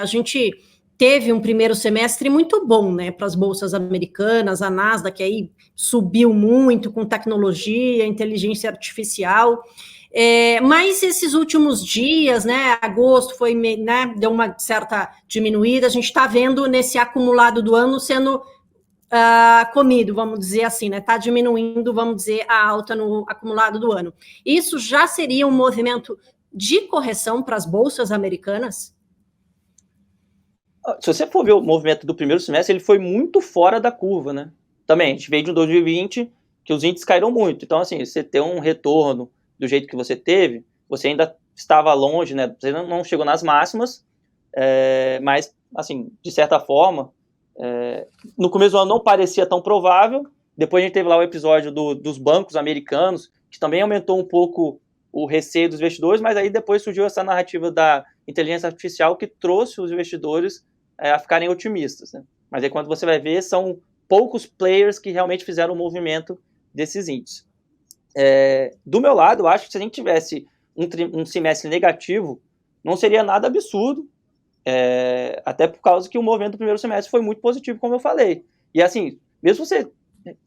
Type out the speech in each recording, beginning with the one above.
A gente teve um primeiro semestre muito bom, né, para as bolsas americanas, a Nasdaq aí subiu muito com tecnologia, inteligência artificial, mas esses últimos dias, né, agosto foi, né, deu uma certa diminuída, a gente está vendo nesse acumulado do ano sendo comido, vamos dizer assim, né, está diminuindo, vamos dizer, a alta no acumulado do ano. Isso já seria um movimento de correção para as bolsas americanas? Se você for ver o movimento do primeiro semestre, ele foi muito fora da curva, né? Também, a gente veio de 2020, que os índices caíram muito. Então, assim, você ter um retorno do jeito que você teve, você ainda estava longe, né? Você não chegou nas máximas, mas, assim, de certa forma, no começo do ano não parecia tão provável. Depois a gente teve lá o episódio dos bancos americanos, que também aumentou um pouco o receio dos investidores, mas aí depois surgiu essa narrativa da inteligência artificial que trouxe os investidores a ficarem otimistas, né? Mas aí quando você vai ver, são poucos players que realmente fizeram o movimento desses índices. Do meu lado, eu acho que se a gente tivesse um semestre negativo, não seria nada absurdo, até por causa que o movimento do primeiro semestre foi muito positivo, como eu falei. E assim, mesmo você...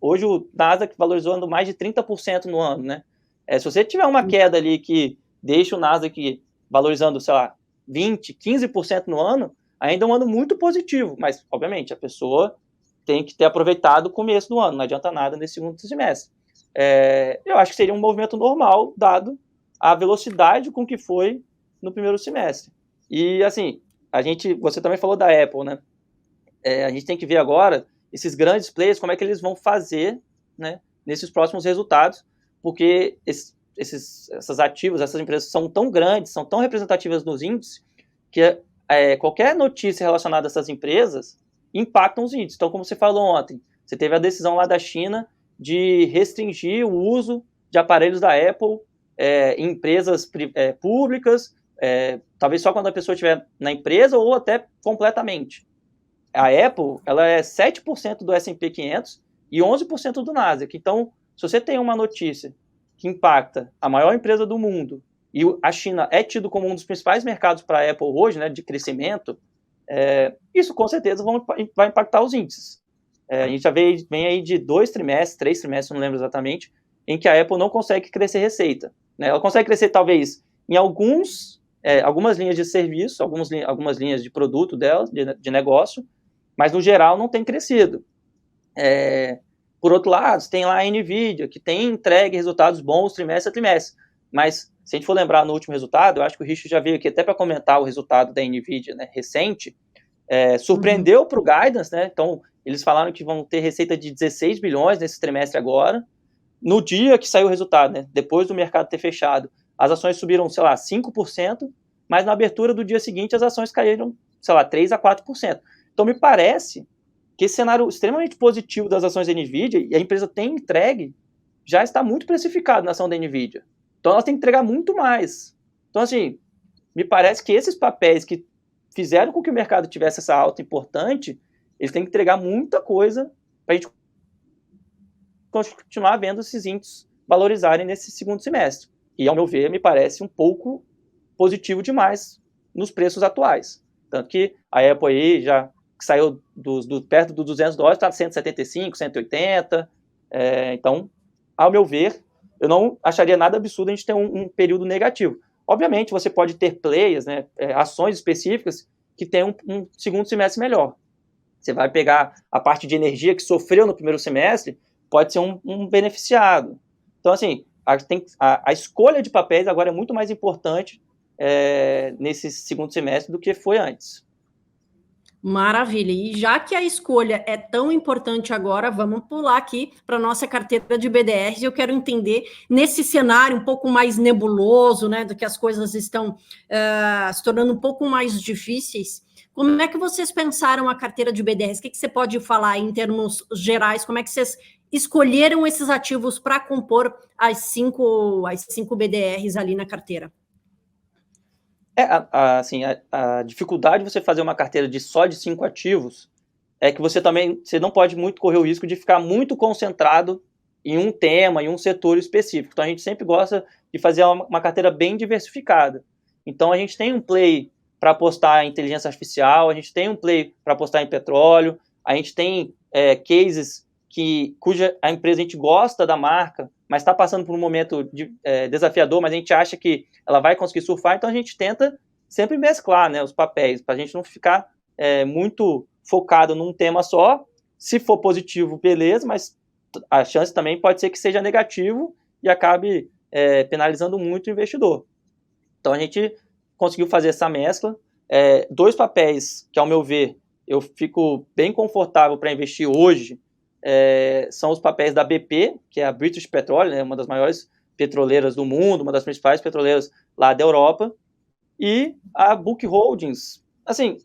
Hoje o Nasdaq valorizou mais de 30% no ano, né? Se você tiver uma queda ali que deixa o Nasdaq valorizando, sei lá, 20%, 15% no ano, ainda é um ano muito positivo, mas, obviamente, a pessoa tem que ter aproveitado o começo do ano, não adianta nada nesse segundo semestre. Eu acho que seria um movimento normal, dado a velocidade com que foi no primeiro semestre. E, assim, você também falou da Apple, né? A gente tem que ver agora esses grandes players, como é que eles vão fazer, né, nesses próximos resultados, porque essas ativos, essas empresas são tão grandes, são tão representativas nos índices, que qualquer notícia relacionada a essas empresas impactam os índices. Então, como você falou ontem, você teve a decisão lá da China de restringir o uso de aparelhos da Apple em empresas públicas, talvez só quando a pessoa estiver na empresa ou até completamente. A Apple, ela é 7% do S&P 500 e 11% do Nasdaq. Então, se você tem uma notícia que impacta a maior empresa do mundo e a China é tido como um dos principais mercados para a Apple hoje, né, de crescimento, isso com certeza vai impactar os índices. A gente já vem aí de 2 trimestres, 3 trimestres, não lembro exatamente, em que a Apple não consegue crescer receita, né? Ela consegue crescer talvez em algumas linhas de serviço, algumas linhas de produto dela, de negócio, mas no geral não tem crescido. Por outro lado, você tem lá a NVIDIA, que tem entregue resultados bons trimestre a trimestre, mas se a gente for lembrar no último resultado, eu acho que o Richard já veio aqui até para comentar o resultado da NVIDIA, né, recente, surpreendeu para o guidance, né? Então eles falaram que vão ter receita de 16 bilhões nesse trimestre agora. No dia que saiu o resultado, né, depois do mercado ter fechado, as ações subiram, sei lá, 5%, mas na abertura do dia seguinte as ações caíram, sei lá, 3 a 4%. Então me parece que esse cenário extremamente positivo das ações da NVIDIA, e a empresa tem entregue, já está muito precificado na ação da NVIDIA. Então ela tem que entregar muito mais. Então, assim, me parece que esses papéis que fizeram com que o mercado tivesse essa alta importante, eles têm que entregar muita coisa para a gente continuar vendo esses índices valorizarem nesse segundo semestre. E, ao meu ver, me parece um pouco positivo demais nos preços atuais. Tanto que a Apple aí já saiu perto dos $200, está 175, 180. Então, ao meu ver, eu não acharia nada absurdo a gente ter um período negativo. Obviamente, você pode ter players, né, ações específicas que têm um segundo semestre melhor. Você vai pegar a parte de energia que sofreu no primeiro semestre, pode ser um beneficiado. Então, assim, a escolha de papéis agora é muito mais importante nesse segundo semestre do que foi antes. Maravilha. E já que a escolha é tão importante agora, vamos pular aqui para a nossa carteira de BDRs. Eu quero entender, nesse cenário um pouco mais nebuloso, né, do que as coisas estão se tornando um pouco mais difíceis, como é que vocês pensaram a carteira de BDRs? O que você pode falar em termos gerais? Como é que vocês escolheram esses ativos para compor as cinco BDRs ali na carteira? A dificuldade de você fazer uma carteira só de 5 ativos é que você não pode muito correr o risco de ficar muito concentrado em um tema, em um setor específico. Então, a gente sempre gosta de fazer uma carteira bem diversificada. Então, a gente tem um play para apostar em inteligência artificial, a gente tem um play para apostar em petróleo, a gente tem cases cuja a empresa a gente gosta da marca, mas está passando por um momento desafiador, mas a gente acha que ela vai conseguir surfar, então a gente tenta sempre mesclar, né, os papéis, para a gente não ficar muito focado num tema só. Se for positivo, beleza, mas a chance também pode ser que seja negativo e acabe penalizando muito o investidor. Então a gente conseguiu fazer essa mescla. Dois papéis que, ao meu ver, eu fico bem confortável para investir hoje, são os papéis da BP, que é a British Petroleum, né, uma das maiores petroleiras do mundo, uma das principais petroleiras lá da Europa, e a Book Holdings. Assim,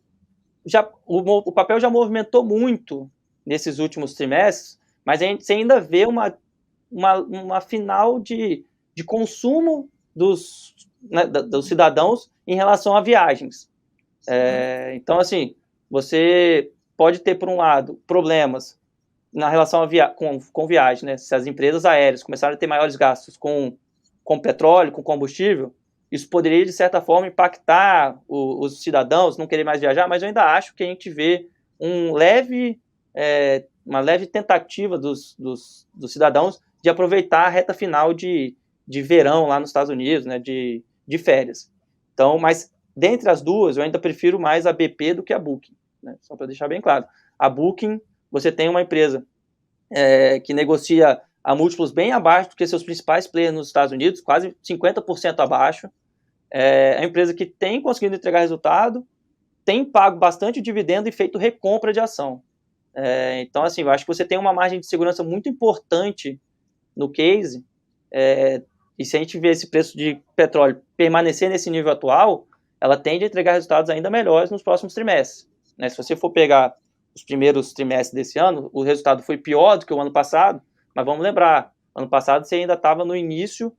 o papel já movimentou muito nesses últimos trimestres, mas a gente ainda vê uma final de consumo dos cidadãos em relação a viagens. Então, assim, você pode ter, por um lado, problemas na relação com viagem, né? Se as empresas aéreas começarem a ter maiores gastos com petróleo, com combustível, isso poderia, de certa forma, impactar os cidadãos, não querer mais viajar, mas eu ainda acho que a gente vê uma leve tentativa dos cidadãos de aproveitar a reta final de verão lá nos Estados Unidos, né, de férias. Então, mas dentre as duas, eu ainda prefiro mais a BP do que a Booking, né, só para deixar bem claro. A Booking, você tem uma empresa que negocia a múltiplos bem abaixo do que seus principais players nos Estados Unidos, quase 50% abaixo. É uma empresa que tem conseguido entregar resultado, tem pago bastante dividendo e feito recompra de ação. Então, assim, eu acho que você tem uma margem de segurança muito importante no case, e se a gente vê esse preço de petróleo permanecer nesse nível atual, ela tende a entregar resultados ainda melhores nos próximos trimestres, né? Se você for pegar os primeiros trimestres desse ano, o resultado foi pior do que o ano passado, mas vamos lembrar, ano passado você ainda estava no início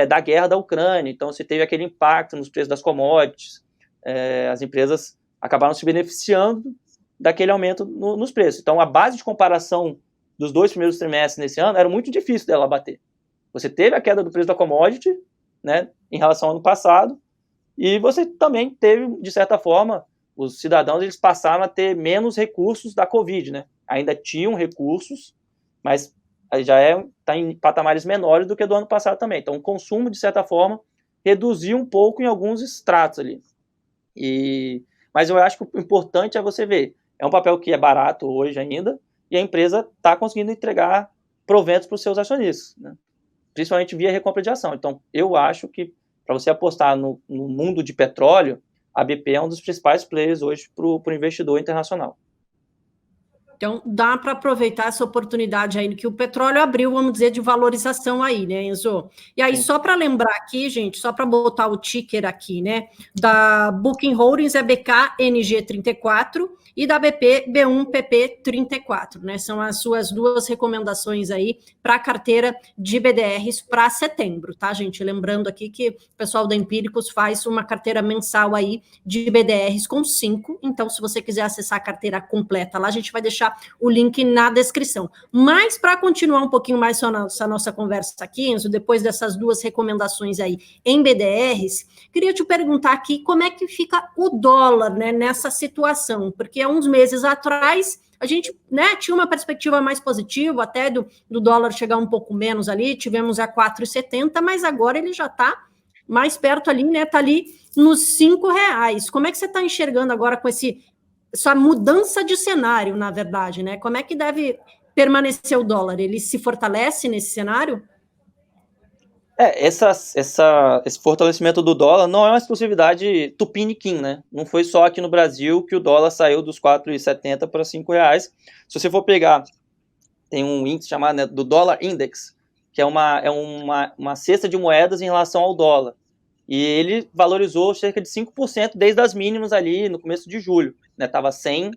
da guerra da Ucrânia, então você teve aquele impacto nos preços das commodities, as empresas acabaram se beneficiando daquele aumento nos preços. Então, a base de comparação dos 2 primeiros trimestres nesse ano era muito difícil dela bater. Você teve a queda do preço da commodity, né, em relação ao ano passado, e você também teve, de certa forma, os cidadãos eles passaram a ter menos recursos da Covid, né? Ainda tinham recursos, mas já está em patamares menores do que do ano passado também. Então, o consumo, de certa forma, reduziu um pouco em alguns estratos ali. Mas eu acho que o importante é você ver, é um papel que é barato hoje ainda, e a empresa está conseguindo entregar proventos para os seus acionistas, né? Principalmente via recompra de ação. Então, eu acho que para você apostar no mundo de petróleo, a BP é um dos principais players hoje para o investidor internacional. Então, dá para aproveitar essa oportunidade aí que o petróleo abriu, vamos dizer, de valorização aí, né, Enzo? E aí, só para lembrar aqui, gente, só para botar o ticker aqui, né, da Booking Holdings é BKNG34 e da BP B1PP34, né? São as suas duas recomendações aí para a carteira de BDRs para setembro, tá, gente? Lembrando aqui que o pessoal da Empíricos faz uma carteira mensal aí de BDRs com 5, então se você quiser acessar a carteira completa lá, a gente vai deixar o link na descrição. Mas para continuar um pouquinho mais essa nossa conversa aqui, Enzo, depois dessas duas recomendações aí em BDRs, queria te perguntar aqui como é que fica o dólar, né, nessa situação, porque há uns meses atrás a gente, né, tinha uma perspectiva mais positiva, até do dólar chegar um pouco menos ali, tivemos a 4,70, mas agora ele já está mais perto ali, né, está ali nos R$5. Como é que você está enxergando agora com essa mudança de cenário, na verdade, né? Como é que deve permanecer o dólar? Ele se fortalece nesse cenário? Esse fortalecimento do dólar não é uma exclusividade tupiniquim, né? Não foi só aqui no Brasil que o dólar saiu dos 4,70 para R$5. Se você for pegar, tem um índice chamado, né, do Dollar Index, que é uma cesta de moedas em relação ao dólar. E ele valorizou cerca de 5% desde as mínimas ali no começo de julho. Estava 100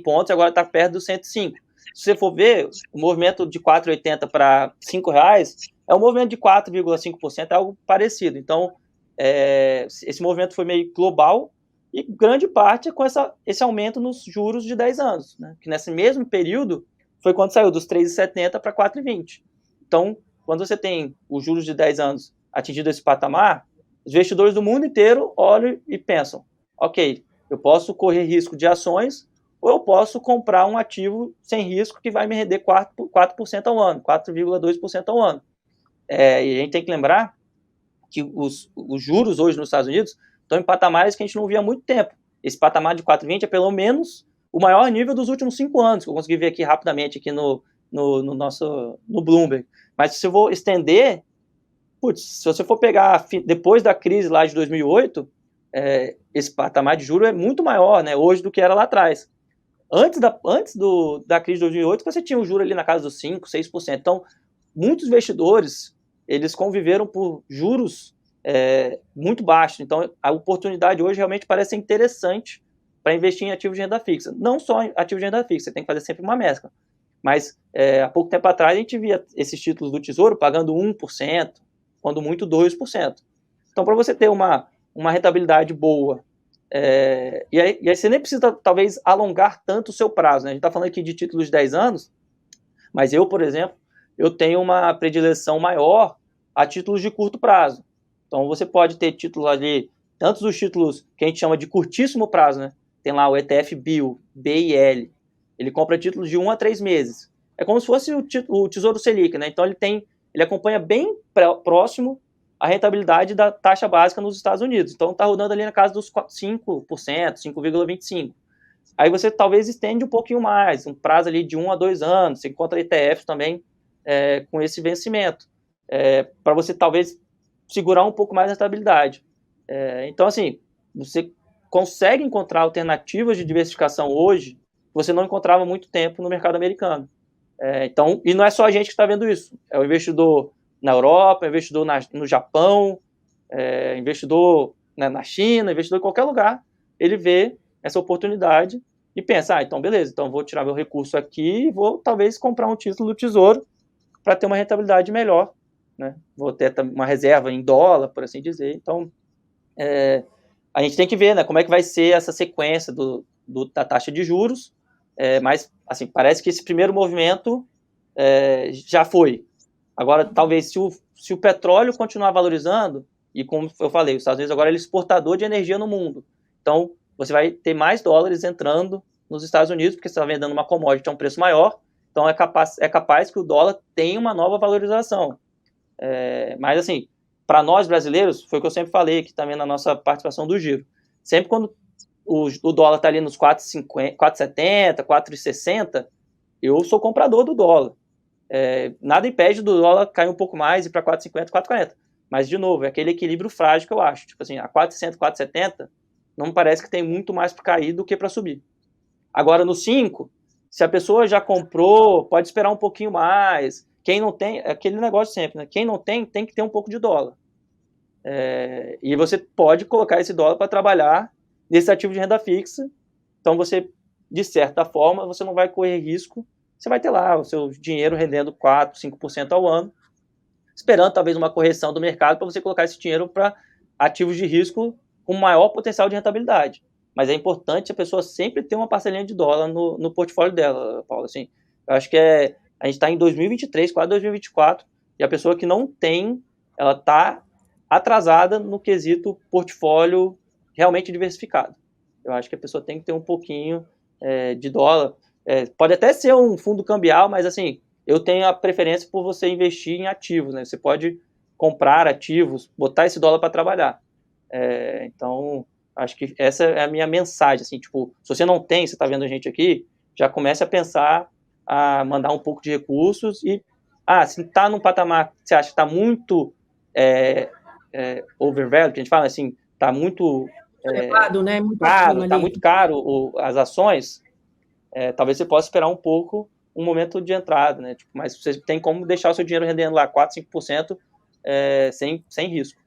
pontos e agora está perto dos 105. Se você for ver, o movimento de 4,80 para R$5 é um movimento de 4,5%, é algo parecido. Então, esse movimento foi meio global e grande parte é com esse aumento nos juros de 10 anos, né? Que nesse mesmo período foi quando saiu dos 3,70 para 4,20. Então, quando você tem os juros de 10 anos atingido esse patamar, os investidores do mundo inteiro olham e pensam, ok, eu posso correr risco de ações ou eu posso comprar um ativo sem risco que vai me render 4% ao ano, 4,2% ao ano. E a gente tem que lembrar que os juros hoje nos Estados Unidos estão em patamares que a gente não via há muito tempo. Esse patamar de 4,20 é pelo menos o maior nível dos últimos 5 anos, que eu consegui ver aqui rapidamente aqui no Bloomberg. Mas se eu vou estender, se você for pegar depois da crise lá de 2008, esse patamar de juros é muito maior, né, hoje do que era lá atrás. Antes da crise de 2008, você tinha um juro ali na casa dos 5%, 6%. Então, muitos investidores, eles conviveram por juros muito baixos. Então, a oportunidade hoje realmente parece interessante para investir em ativos de renda fixa. Não só em ativos de renda fixa, você tem que fazer sempre uma mescla. Mas, há pouco tempo atrás, a gente via esses títulos do Tesouro pagando 1%, quando muito 2%. Então, para você ter uma rentabilidade boa, e aí você nem precisa, talvez, alongar tanto o seu prazo, né? A gente está falando aqui de títulos de 10 anos, mas eu, por exemplo, eu tenho uma predileção maior a títulos de curto prazo. Então, você pode ter títulos ali, tantos os títulos que a gente chama de curtíssimo prazo, né? Tem lá o ETF BIL, BIL, ele compra títulos de 1 a 3 meses. É como se fosse o Tesouro Selic, né? Então, ele acompanha bem próximo a rentabilidade da taxa básica nos Estados Unidos. Então, está rodando ali na casa dos 5%, 5,25%. Aí você talvez estende um pouquinho mais, um prazo ali de 1 a 2 anos, você encontra ETFs também com esse vencimento, para você talvez segurar um pouco mais a rentabilidade. Então, assim, você consegue encontrar alternativas de diversificação hoje que você não encontrava há muito tempo no mercado americano. Então, e não é só a gente que está vendo isso, é o investidor na Europa, investidor no Japão, investidor na China, investidor em qualquer lugar, ele vê essa oportunidade e pensa, então beleza, então vou tirar meu recurso aqui e vou talvez comprar um título do Tesouro para ter uma rentabilidade melhor, né? Vou ter uma reserva em dólar, por assim dizer. Então, a gente tem que ver, né, como é que vai ser essa sequência da taxa de juros, mas assim, parece que esse primeiro movimento já foi. Agora, talvez se o petróleo continuar valorizando, e como eu falei, os Estados Unidos agora é exportador de energia no mundo. Então, você vai ter mais dólares entrando nos Estados Unidos, porque você está vendendo uma commodity a um preço maior, então é capaz que o dólar tenha uma nova valorização. Mas, assim, para nós brasileiros, foi o que eu sempre falei aqui também na nossa participação do Giro. Sempre quando o dólar está ali nos 4,70, 4,60, eu sou comprador do dólar. Nada impede do dólar cair um pouco mais e para 4,50, 4,40. Mas, de novo, é aquele equilíbrio frágil que eu acho. Tipo assim, a 4,60, 4,70, não me parece que tem muito mais para cair do que para subir. Agora, no 5, se a pessoa já comprou, pode esperar um pouquinho mais. Quem não tem, é aquele negócio sempre, né? Quem não tem que ter um pouco de dólar. E você pode colocar esse dólar para trabalhar nesse ativo de renda fixa. Então, você, de certa forma, você não vai correr risco. Você vai ter lá o seu dinheiro rendendo 4%, 5% ao ano, esperando talvez uma correção do mercado para você colocar esse dinheiro para ativos de risco com maior potencial de rentabilidade. Mas é importante a pessoa sempre ter uma parcelinha de dólar no portfólio dela, Paulo. Assim, eu acho que a gente está em 2023, quase 2024, e a pessoa que não tem, ela está atrasada no quesito portfólio realmente diversificado. Eu acho que a pessoa tem que ter um pouquinho de dólar. Pode até ser um fundo cambial, mas assim, eu tenho a preferência por você investir em ativos, né? Você pode comprar ativos, botar esse dólar para trabalhar. Então, acho que essa é a minha mensagem, assim, tipo, se você não tem, você está vendo a gente aqui, já comece a pensar a mandar um pouco de recursos e, se está num patamar que você acha que está muito overvalued, que a gente fala assim, está muito elevado, né? Muito caro, está muito caro as ações, talvez você possa esperar um pouco um momento de entrada, né? Tipo, mas você tem como deixar o seu dinheiro rendendo lá 4%, 5% sem risco.